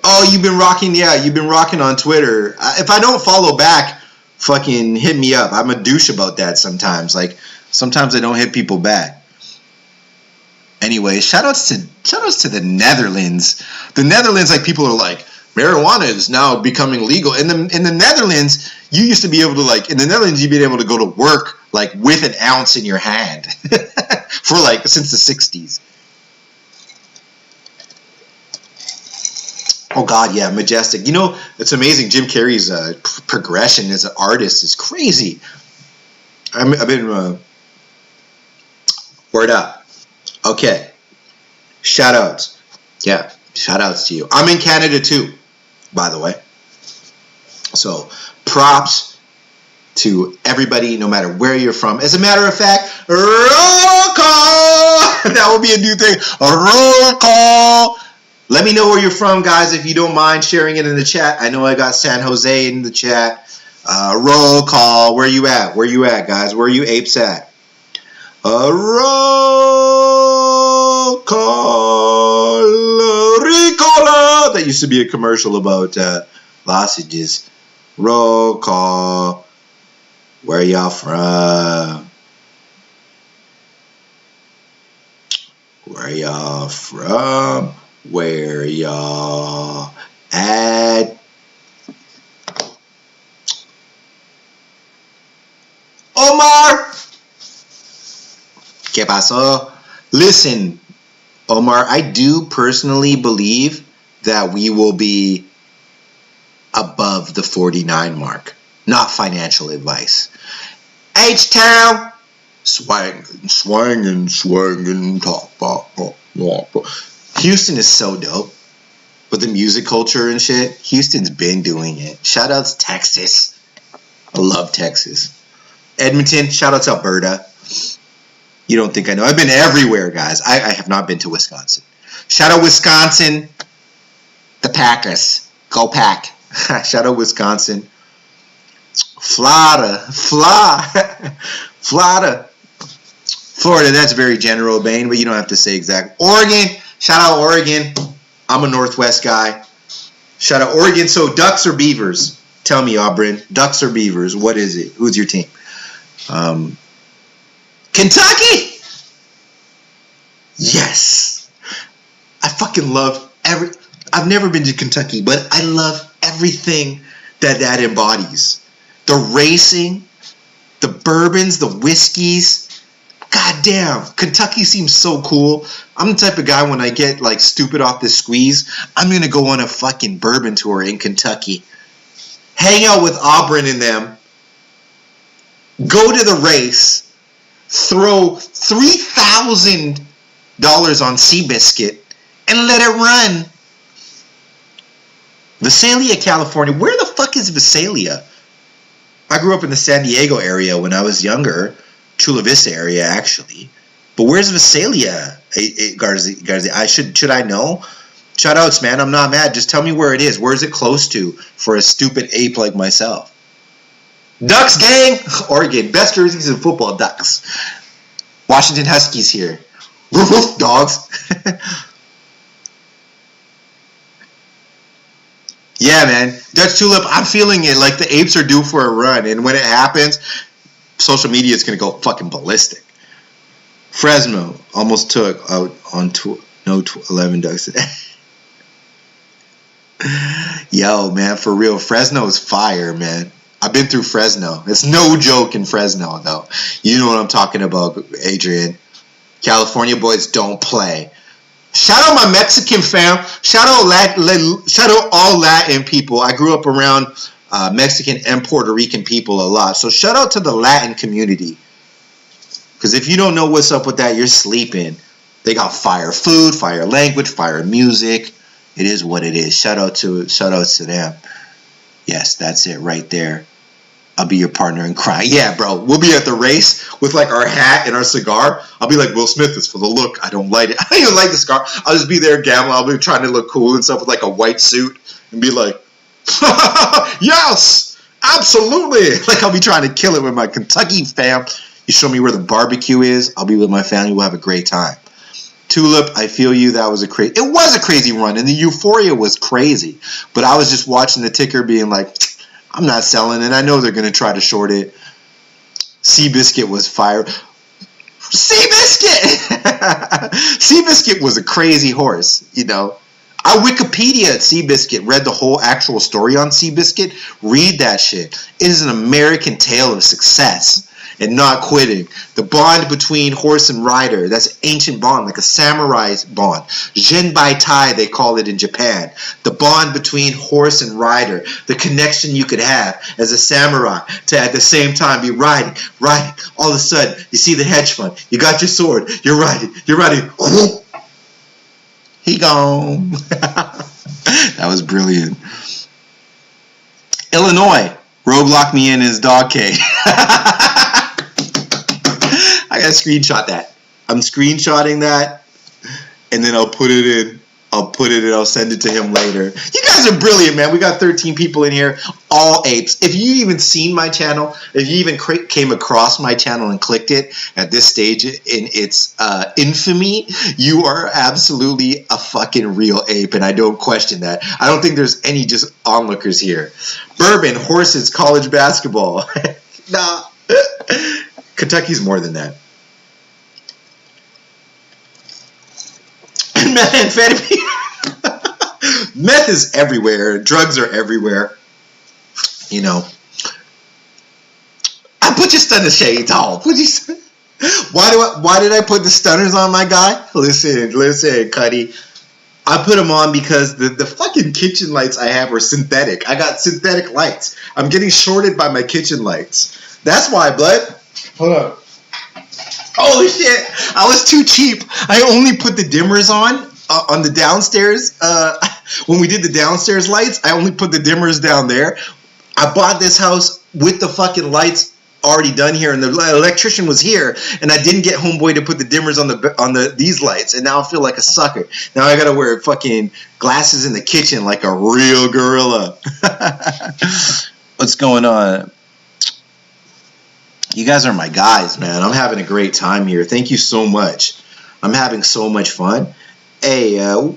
Oh, you've been rocking. Yeah, you've been rocking on Twitter. If I don't follow back, fucking hit me up. I'm a douche about that sometimes. Like, sometimes I don't hit people back. Anyway, shout outs to the Netherlands. The Netherlands, like, people are like, marijuana is now becoming legal. In the Netherlands, you used to be able to, like, in the Netherlands, you'd be able to go to work, like, with an ounce in your hand for, like, since the 60s. Oh, God, yeah, Majestic. You know, it's amazing. Jim Carrey's progression as an artist is crazy. I've been... word up. Okay. Shout outs. Yeah, shout outs to you. I'm in Canada too, by the way. So props to everybody, no matter where you're from. As a matter of fact, roll call! That will be a new thing. A roll call! Let me know where you're from, guys, if you don't mind sharing it in the chat. I know I got San Jose in the chat. Roll call. Where you at? Where you at, guys? Where you apes at? A roll call. Ricola. That used to be a commercial about lozenges. Roll call. Where y'all from? Where y'all y'all from? Where y'all at? Omar! ¿Qué pasó? Listen, Omar, I do personally believe that we will be above the 49 mark. Not financial advice. H-Town! Swangin', talk. Houston is so dope. With the music culture and shit, Houston's been doing it. Shout out to Texas. I love Texas. Edmonton, shout out to Alberta. You don't think I know. I've been everywhere, guys. I have not been to Wisconsin. Shout out Wisconsin. The Packers. Go Pack. Shout out Wisconsin. Florida. Florida, that's very general, Bane, but you don't have to say exact. Oregon. Shout out Oregon. I'm a Northwest guy. Shout out Oregon. So Ducks or Beavers? Tell me, Auburn. Ducks or Beavers? What is it? Who's your team? Kentucky! Yes! I fucking love I've never been to Kentucky, but I love everything that embodies. The racing, the bourbons, the whiskeys. God damn, Kentucky seems so cool. I'm the type of guy when I get like stupid off the squeeze, I'm gonna go on a fucking bourbon tour in Kentucky. Hang out with Auburn and them. Go to the race. Throw $3,000 on Seabiscuit and let it run. Visalia, California. Where the fuck is Visalia? I grew up in the San Diego area when I was younger. Chula Vista area, actually. But where's Visalia, Garza? Should I know? Shout outs, man. I'm not mad. Just tell me where it is. Where is it close to for a stupid ape like myself? Ducks gang! Oregon. Best jerseys in football, Ducks. Washington Huskies here. Woof woof, dogs. Yeah, man. Dutch Tulip, I'm feeling it. Like the apes are due for a run. And when it happens, social media is going to go fucking ballistic. Fresno almost took out on 11 Ducks today. Yo, man, for real. Fresno is fire, man. I've been through Fresno. It's no joke in Fresno, though. You know what I'm talking about, Adrian. California boys don't play. Shout out my Mexican fam. Shout out all Latin people. I grew up around Mexican and Puerto Rican people a lot. So shout out to the Latin community. Because if you don't know what's up with that, you're sleeping. They got fire food, fire language, fire music. It is what it is. Shout outs to them. Yes, that's it right there. I'll be your partner in crime. Yeah, bro. We'll be at the race with like our hat and our cigar. I'll be like, Will Smith, it's for the look. I don't light it. I don't even like the cigar. I'll just be there gambling. I'll be trying to look cool and stuff with like a white suit and be like, yes, absolutely. Like I'll be trying to kill it with my Kentucky fam. You show me where the barbecue is. I'll be with my family. We'll have a great time. Tulip, I feel you. It was a crazy run, and the euphoria was crazy. But I was just watching the ticker being like, I'm not selling, and I know they're going to try to short it. Seabiscuit was fire. Seabiscuit! Seabiscuit was a crazy horse, you know. I Wikipedia Seabiscuit, read the whole actual story on Seabiscuit. Read that shit. It is an American tale of success and not quitting. The bond between horse and rider, that's an ancient bond, like a samurai's bond. Genbai Tai, they call it in Japan. The bond between horse and rider, the connection you could have as a samurai to at the same time be riding. All of a sudden, you see the hedge fund, you got your sword, you're riding. Whoop. He gone. That was brilliant. Illinois, Rogue locked me in his dog cage. I gotta screenshot that. I'm screenshotting that, and then I'll put it in. I'll send it to him later. You guys are brilliant, man. We got 13 people in here, all apes. If you even seen my channel, if you even came across my channel and clicked it at this stage in its infamy, you are absolutely a fucking real ape, and I don't question that. I don't think there's any just onlookers here. Bourbon, horses, college basketball. Nah. Kentucky's more than that. Methamphetamine. Meth is everywhere. Drugs are everywhere. You know. I put your stunner shades on. Why did I put the stunners on, my guy? Listen, Cuddy. I put them on because the fucking kitchen lights I have are synthetic. I got synthetic lights. I'm getting shorted by my kitchen lights. That's why, blood. Hold on. Holy shit. I was too cheap. I only put the dimmers on the downstairs. When we did the downstairs lights, I only put the dimmers down there. I bought this house with the fucking lights already done here, and the electrician was here, and I didn't get homeboy to put the dimmers on these lights, and now I feel like a sucker. Now I gotta wear fucking glasses in the kitchen like a real gorilla. What's going on? You guys are my guys, man. I'm having a great time here. Thank you so much. I'm having so much fun. Hey, yeah,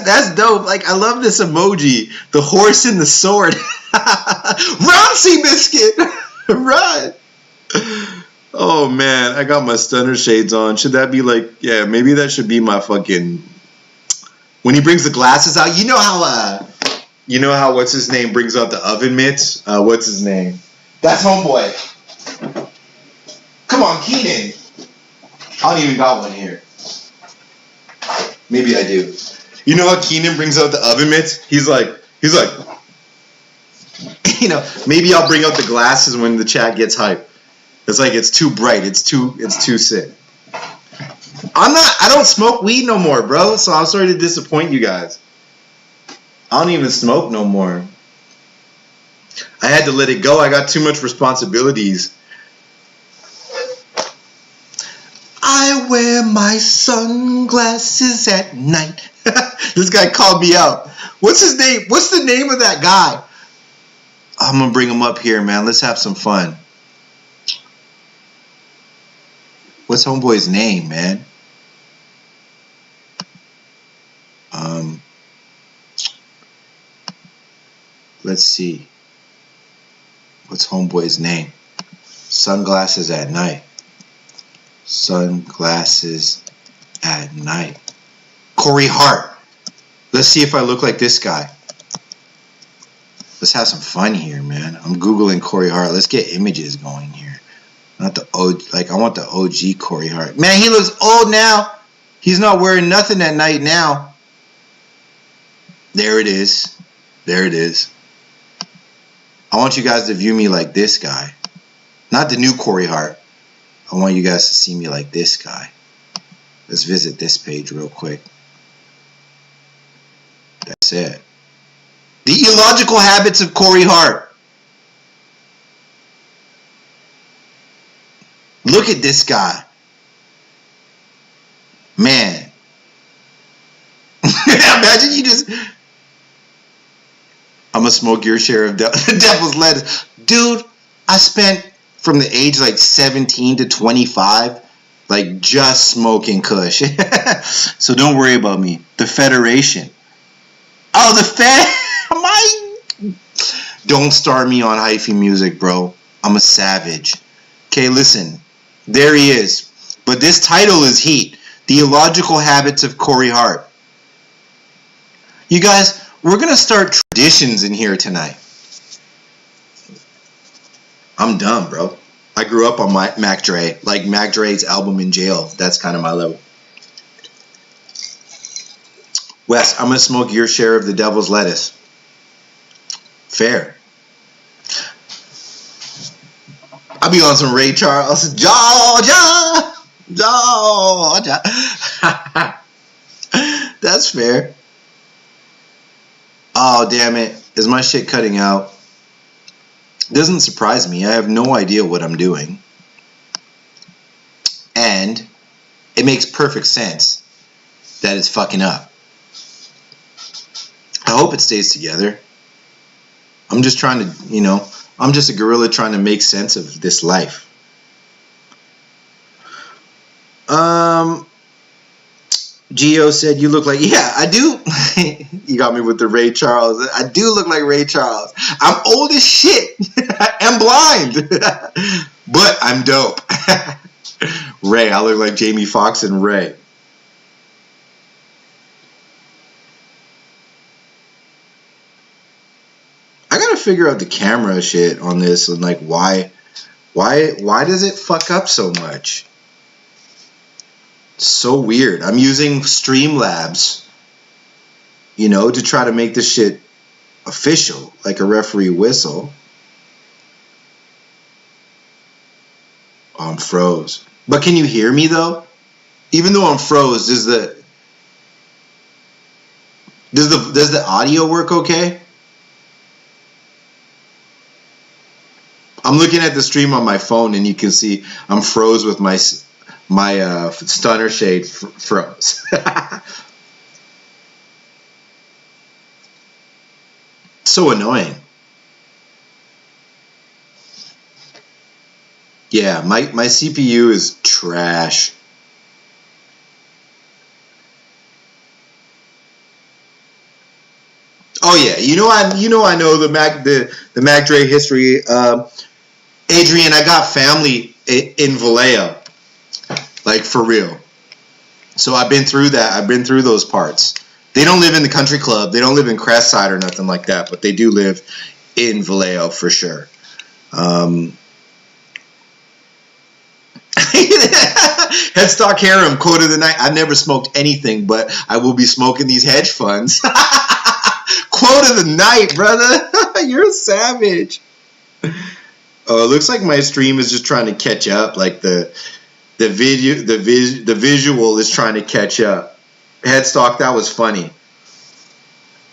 that's dope. Like, I love this emoji. The horse and the sword. Run, Seabiscuit! Run! Oh, man. I got my stunner shades on. Should that be like... Yeah, maybe that should be my fucking... When he brings the glasses out, you know how what's his name brings out the oven mitts? What's his name? That's homeboy. Come on, Keenan. I don't even got one here. Maybe I do. You know how Keenan brings out the oven mitts? He's like, you know, maybe I'll bring out the glasses when the chat gets hype. It's like, it's too bright. It's too sick. I don't smoke weed no more, bro. So I'm sorry to disappoint you guys. I don't even smoke no more. I had to let it go. I got too much responsibilities. I wear my sunglasses at night. This guy called me out. What's his name? What's the name of that guy? I'm going to bring him up here, man. Let's have some fun. What's homeboy's name, man? Let's see. What's homeboy's name? Sunglasses at night. Sunglasses at night. Corey Hart. Let's see if I look like this guy. Let's have some fun here, man. I'm Googling Corey Hart. Let's get images going here. Not the OG, like I want the OG Corey Hart. Man, he looks old now. He's not wearing nothing at night now. There it is. There it is. I want you guys to view me like this guy. Not the new Corey Hart. I want you guys to see me like this guy. Let's visit this page real quick. That's it. The illogical habits of Corey Hart. Look at this guy. Man. Imagine you just... I'm gonna smoke your share of devil's lettuce. Dude, I spent from the age like 17 to 25 like just smoking kush. So don't worry about me. The Federation. Oh, the Don't start me on hyphy music, bro. I'm a savage. Okay, listen. There he is. But this title is heat. The illogical habits of Corey Hart. You guys... We're going to start traditions in here tonight. I'm dumb, bro. I grew up on Mac Dre. Like Mac Dre's album In Jail. That's kind of my level. Wes, I'm going to smoke your share of the devil's lettuce. Fair. I'll be on some Ray Charles. Georgia! Georgia! That's fair. Oh, damn it. Is my shit cutting out? Doesn't surprise me. I have no idea what I'm doing. And it makes perfect sense that it's fucking up. I hope it stays together. I'm just trying to, you know, I'm just a gorilla trying to make sense of this life. Gio said, you look like, yeah, I do. You got me with the Ray Charles. I do look like Ray Charles. I'm old as shit. I'm blind. But I'm dope. Ray. I look like Jamie Foxx and Ray. I gotta figure out the camera shit on this and like why does it fuck up so much? It's so weird. I'm using Streamlabs, you know, to try to make this shit official, like a referee whistle. Oh, I'm froze. But can you hear me though? Even though I'm froze, does the audio work okay? I'm looking at the stream on my phone, and you can see I'm froze with my stunner shade froze. So annoying. Yeah, my CPU is trash. Oh yeah, I know the Mac Dre history. Adrian, I got family in Vallejo, like for real. So I've been through that. I've been through those parts. They don't live in the country club. They don't live in Crestside or nothing like that, but they do live in Vallejo for sure. Headstock Harem, quote of the night. I've never smoked anything, but I will be smoking these hedge funds. Quote of the night, brother. You're a savage. Oh, it looks like my stream is just trying to catch up. Like the visual is trying to catch up. Headstock, that was funny,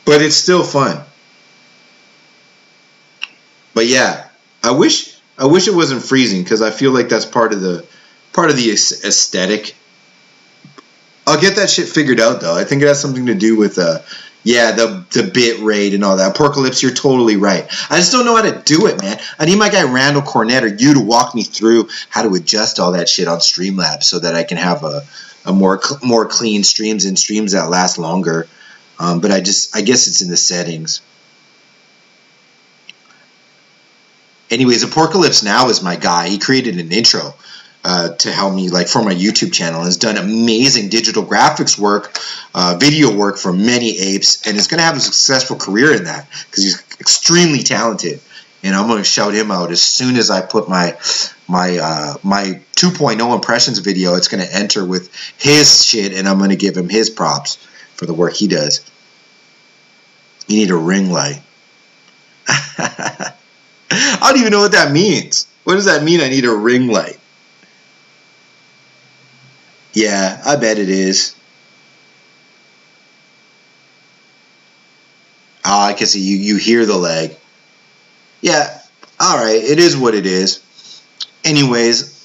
but it's still fun. But yeah, I wish it wasn't freezing because I feel like that's part of the aesthetic. I'll get that shit figured out though. I think it has something to do with the bit rate and all that. Porcalypse, you're totally right. I just don't know how to do it, man. I need my guy Randall Cornett or you to walk me through how to adjust all that shit on Streamlabs so that I can have a more clean streams and streams that last longer. But I guess it's in the settings. Anyways, Apocalypse Now is my guy. He created an intro to help me, like, for my YouTube channel. Has done amazing digital graphics work, video work for many apes, and is going to have a successful career in that because he's extremely talented. And I'm going to shout him out as soon as I put my 2.0 impressions video. It's going to enter with his shit, and I'm going to give him his props for the work he does. You need a ring light. I don't even know what that means. What does that mean? I need a ring light. Yeah, I bet it is. Oh, I can see you hear the lag. Yeah, all right, it is what it is. Anyways,